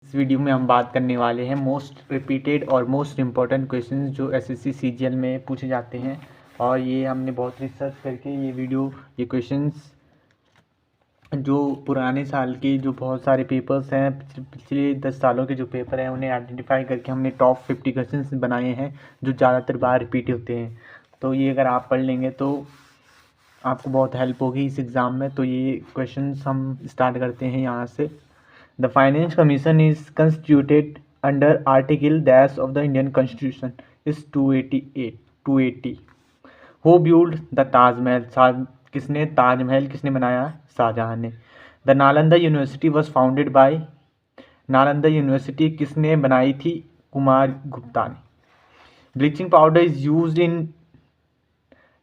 इस वीडियो में हम बात करने वाले हैं मोस्ट रिपीटेड और मोस्ट इम्पॉर्टेंट क्वेश्चंस जो एसएससी सीजीएल में पूछे जाते हैं। और ये हमने बहुत रिसर्च करके ये क्वेश्चंस जो पुराने साल के जो बहुत सारे पेपर्स हैं, पिछले 10 सालों के जो पेपर हैं, उन्हें आइडेंटिफाई करके हमने टॉप 50 क्वेश्चंस बनाए हैं जो ज़्यादातर बार रिपीट होते हैं। तो ये अगर आप पढ़ लेंगे तो आपको बहुत हेल्प होगी इस एग्ज़ाम में। तो ये क्वेश्चंस हम स्टार्ट करते हैं यहाँ से। The finance commission is constituted under article dash of the Indian constitution is 280। Who build the Taj Mahal? किसने ताजमहल किसने बनाया? शाहजहां ने। The Nalanda university was founded by? Nalanda university किसने बनाई थी? कुमार गुप्ता ने। Bleaching powder is use in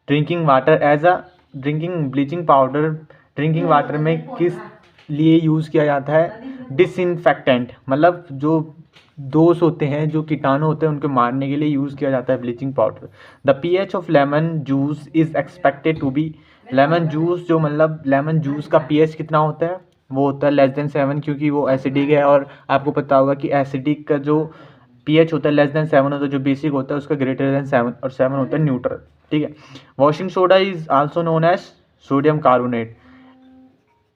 drinking water as a bleaching powder drinking water में किस लिए यूज़ किया जाता है? डिसइंफेक्टेंट, मतलब जो दोष होते हैं, जो कीटाणु होते हैं, उनको मारने के लिए यूज़ किया जाता है bleaching powder. The pH of lemon juice is expected to be? Lemon juice जो मतलब लेमन जूस का पीएच कितना होता है? वो होता है <7, क्योंकि वो एसिडिक है। और आपको पता होगा कि एसिडिक का जो पीएच होता है <7 होता है, जो बेसिक होता है उसका <7, और 7 होता है न्यूट्रल। ठीक है। Washing soda is also known as sodium carbonate.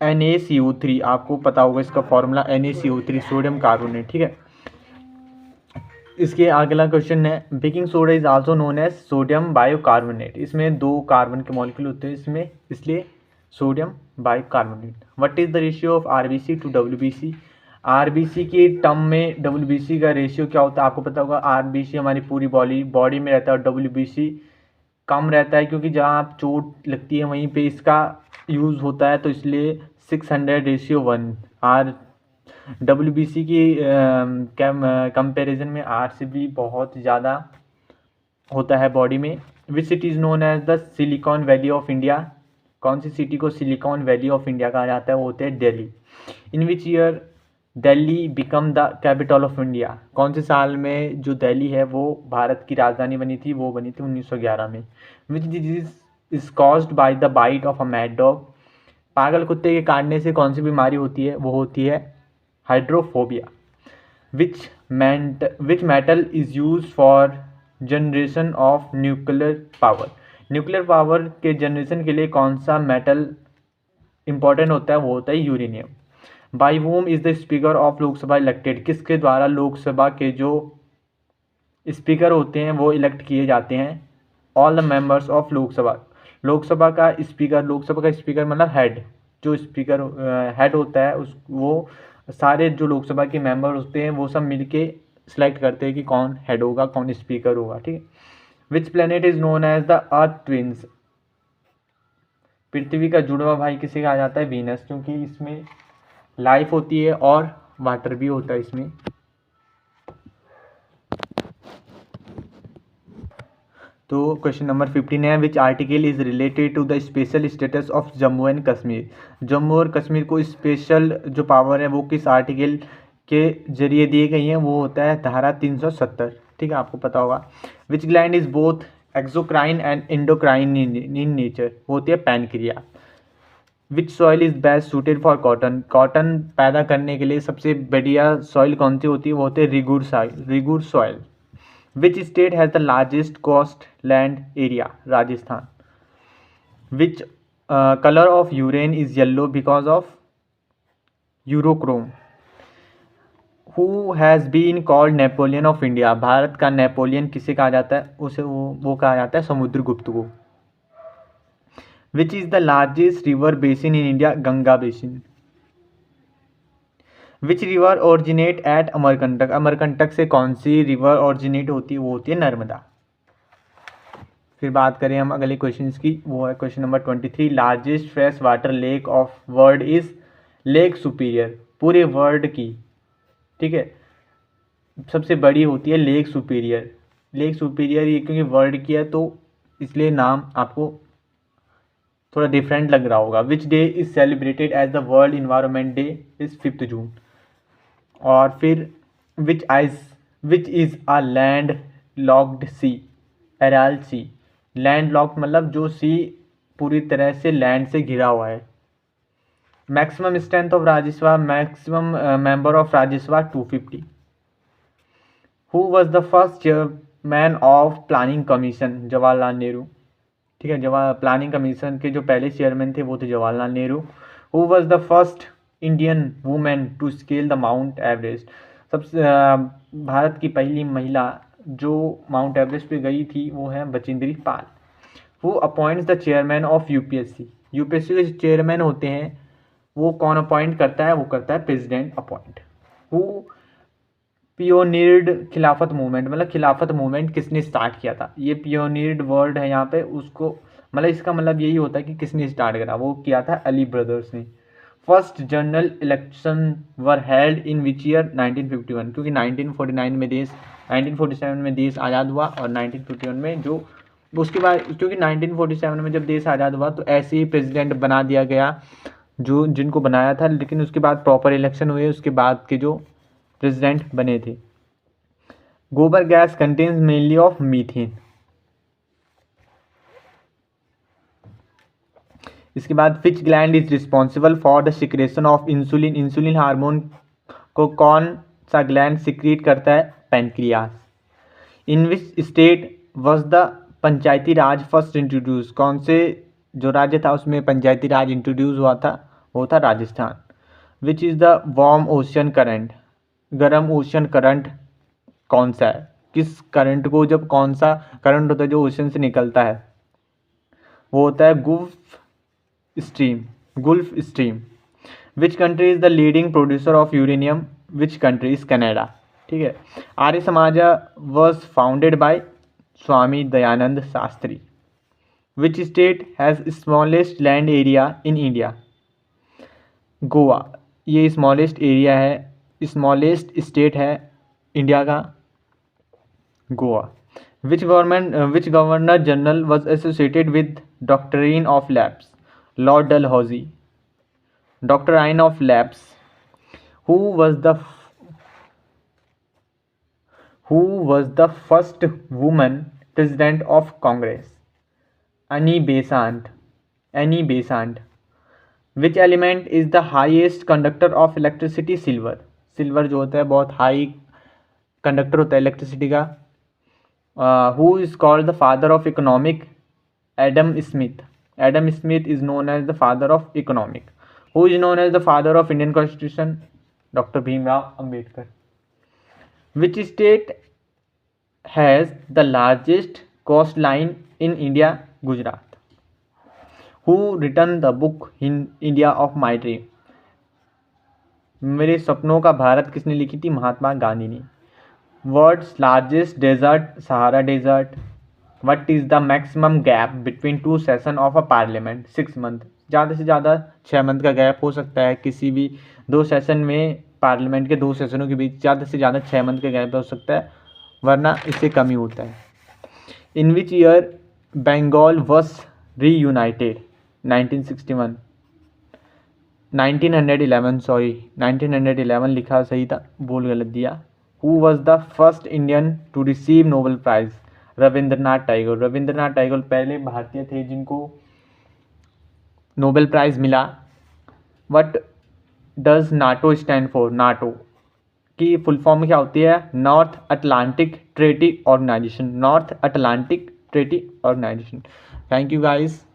NaCO3, आपको पता होगा इसका फॉर्मूला NaCO3, सोडियम कार्बोनेट। ठीक है। इसके अगला क्वेश्चन है, baking soda is also known as sodium bicarbonate. इसमें 2 कार्बन के मॉलिक्यूल होते हैं इसमें, इसलिए sodium bicarbonate. What is the ratio of RBC to WBC? RBC के टर्म में WBC का रेशियो क्या होता है? आपको पता होगा RBC हमारी पूरी बॉडी में रहता है और WBC कम रहता है, क्योंकि जहाँ आप चोट लगती है वहीं पे इसका यूज़ होता है, तो इसलिए 600:1। WBC की कंपैरिजन में RCB बहुत ज़्यादा होता है बॉडी में। Which city is known as the Silicon Valley of India? कौन सी सिटी को सिलिकॉन वैली ऑफ इंडिया कहा जाता है? वो होते हैं Delhi. In which year Delhi become the capital of India? कौन से साल में जो दिल्ली है वो भारत की राजधानी बनी थी? वो बनी थी 1911 में। Which disease is caused by the bite of a mad dog? पागल कुत्ते के काटने से कौन सी बीमारी होती है? वो होती है hydrophobia. Which metal is use for generation of nuclear power? Nuclear power के जनरेशन के लिए कौन सा मेटल इंपॉर्टेंट होता है? वो होता है uranium. By whom is the speaker of Lok Sabha elected? किसके द्वारा लोकसभा के जो स्पीकर होते हैं वो इलेक्ट किए जाते हैं? All the members of Lok Sabha. Lok Sabha का स्पीकर मतलब हेड, जो स्पीकर हेड होता है उस वो सारे जो लोकसभा के मेंबर होते हैं वो सब मिलके सिलेक्ट करते हैं कि कौन हेड होगा, कौन स्पीकर होगा। ठीक है। Which planet is known as the earth twins? पृथ्वी का जुड़वा भाई किसे कहा जाता है? वीनस, क्योंकि इसमें लाइफ होती है और वाटर भी होता है इसमें। तो क्वेश्चन नंबर 15 है, which article is related to the special status of Jammu and Kashmir? Jammu और कश्मीर को स्पेशल जो पावर है वो किस आर्टिकल के जरिए दी गई है? वो होता है धारा 370। ठीक है, आपको पता होगा। विच gland is both exocrine and endocrine in nature? वो होती है pancreas. Which soil is best suited for cotton? Cotton पैदा करने के लिए सबसे बढ़िया सॉइल कौन सी होती है? वो होती है regur soil. Which state has the largest coast land area? Rajasthan. Which colour of urine is yellow because of urochrome? Who has been called Napoleon of India? Bharat का नेपोलियन किसे कहा जाता है? उसे वो कहा जाता है समुद्रगुप्त को। Which is the largest river basin in India? Ganga basin. Which river originate at Amarkantak? Amarkantak से कौन सी रिवर ओरिजिनेट होती है? वो होती है नर्मदा। फिर बात करें हम अगले क्वेश्चन की, वो है question number 23। Largest fresh water lake of world is lake superior? पूरे वर्ल्ड की, ठीक है, सबसे बड़ी होती है लेक सुपीरियर। लेक सुपीरियर ये क्योंकि वर्ल्ड की है तो इसलिए नाम आपको थोड़ा डिफरेंट लग रहा होगा। Which day is celebrated as the world environment day? Is 5 June. और फिर which is a land locked sea? Aral sea. Land locked मतलब जो सी पूरी तरह से लैंड से घिरा हुआ है। Maximum strength of Rajya Sabha, maximum member of Rajya Sabha 250. Who was the first chairman of planning commission? Jawaharlal Nehru. ठीक है, जवाहर प्लानिंग कमीशन के जो पहले चेयरमैन थे वो थे Jawaharlal Nehru. Who was the first Indian women to scale the mount Everest? सबसे भारत की पहली महिला जो माउंट एवरेस्ट पे गई थी वो है Bachendri Pal. Who appoints the chairman of UPSC? UPSC के जो चेयरमैन होते हैं वो कौन अपॉइंट करता है? वो करता है प्रेसिडेंट अपॉइंट. हु पियोनियर्ड खिलाफत मूवमेंट? मतलब खिलाफत मूवमेंट किसने स्टार्ट किया था? ये पियोनियर्ड वर्ड है यहाँ पे, उसको मतलब इसका मतलब यही होता है कि किसने स्टार्ट करा. वो किया था अली ब्रदर्स ने. First general election were held in which year? 1951. क्योंकि 1947 में देश आज़ाद हुआ और 1951 में जो उसके बाद, क्योंकि 1947 में जब देश आज़ाद हुआ तो ऐसे ही प्रेसिडेंट बना दिया गया जो जिनको बनाया था, लेकिन उसके बाद प्रॉपर इलेक्शन हुए उसके बाद के जो प्रेसिडेंट बने थे. गोबर gas contains mainly of methane. इसके बाद विच gland is responsible for the secretion of insulin? Insulin hormone को कौन सा ग्लैंड सिक्रीट करता है? Pancreas. In which state was the Panchayati Raj first introduce? कौन से जो राज्य था उसमें पंचायती राज इंट्रोड्यूस हुआ था? वो था Rajasthan. Which is the warm ocean current? गर्म ओशन करंट कौन सा है? किस करंट को, जब कौन सा करंट होता है जो ओशन से निकलता है वो होता है gulf stream. Which country is the leading producer of uranium? Which country is Canada. ठीक है. Arya Samaj was founded by Swami Dayanand Shastri. Which state has smallest land area in India? Goa. ये स्मॉलेस्ट एरिया है, स्मॉलेस्ट स्टेट है इंडिया का Goa. Which governor general was associated with doctrine of lapse? Lord Dalhousie. Doctrine of lapse. Who was the first woman president of Congress? Any बेसांट. Which element is the highest conductor of electricity? Silver. Silver जो होता है बहुत high conductor होता है electricity का. Who is called the father of economic? Adam Smith. Adam Smith is known as the father of economic. Who is known as the father of Indian constitution? Doctor Bhimrao Ambedkar. Which state has the largest coast line in India? Gujarat. Who written the book in India of my dream? मेरे सपनों का भारत किसने लिखी थी? महात्मा गांधी ने. World's largest desert? Sahara desert. What is the maximum gap between two session of a parliament? 6 month. ज़्यादा से ज़्यादा 6 मंथ का गैप हो सकता है किसी भी 2 सेशन में. पार्लियामेंट के 2 सेशनों के बीच ज़्यादा से ज़्यादा 6 मंथ का गैप हो सकता है, वरना इससे कम ही होता है. In which year Bengal was reunited? 1961. 1911 sorry 1911 लिखा सही था, बोल गलत दिया. Who was the first Indian to receive Nobel prize? Rabindranath Tagore. Rabindranath Tagore पहले भारतीय थे जिनको नोबेल प्राइज़ मिला. What does NATO stand for? NATO की फुल फॉर्म क्या होती है? North Atlantic Treaty Organization. North Atlantic Treaty Organization. Thank you guys.